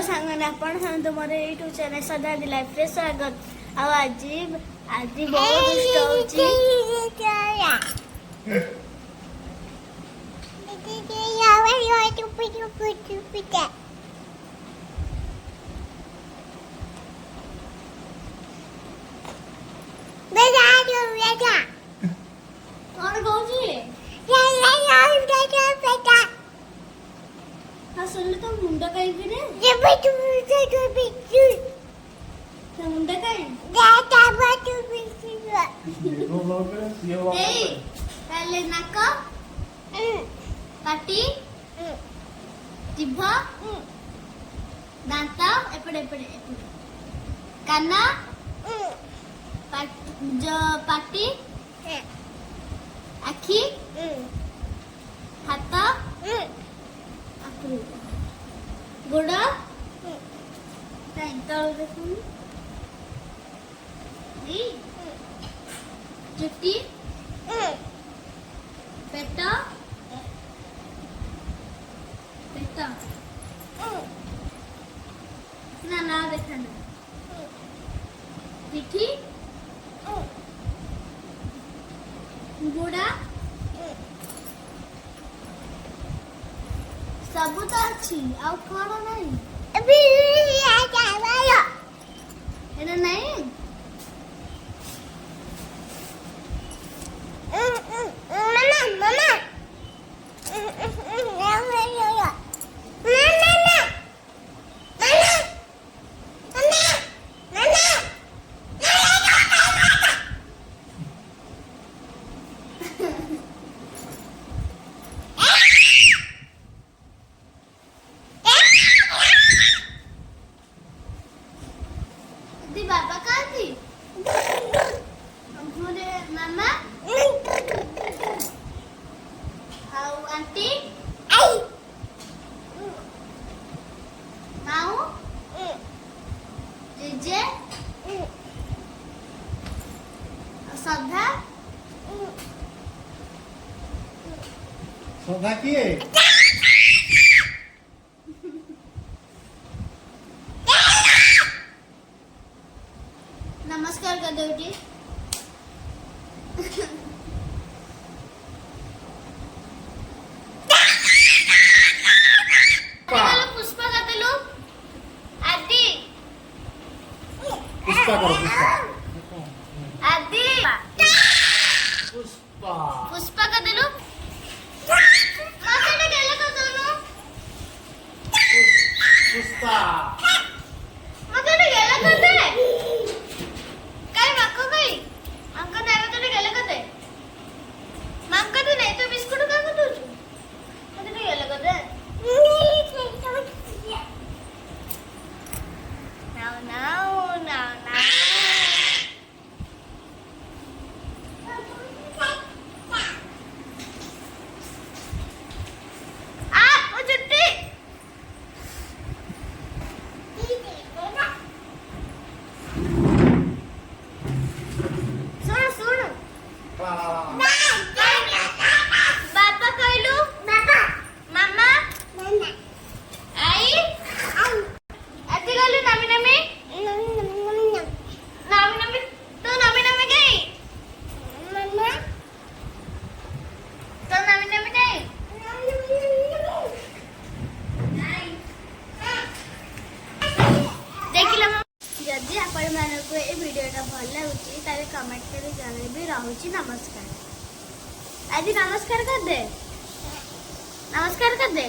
सांगने आपण तुम्हारे YouTube channel सदा लाइफ रे स्वागत। अब आज बहुत दुष्ट होची कौन कहूची हाँ सुन तो मुंडा कहीं भी नहीं तो मुंडा कहीं पहले नाक पाटी जिभ दांत एपड़े एपड़े काना पाटी आखि हाथ गोड़ चुट्टी पेट पेट ना ना देखा पिठी गोड़ा सब तो अच्छी आउ कौन नहीं एना नहीं बाबा कहाँ थी मामा आंटी माऊ जेजे श्रद्धा श्रद्धा किए नमस्कार कर दो जी पुष्पा का तेलु आदि पुष्पा करो पुष्पा आदि पुष्पा पुष्पा का तेलु मासे गेला का दोनो पुष्पा मासे गेला का दे काय माको काय अंक नाही तो गेला का दे मांका तो नाही तो बिस्कुट का का तुझ मासे गेला का दे now जदि आपण मानक ए वीडियोटा भल लगुच ताले कमेंट कर जानबी रहूची नमस्कार। आज नमस्कार कर दे नमस्कार कर दे।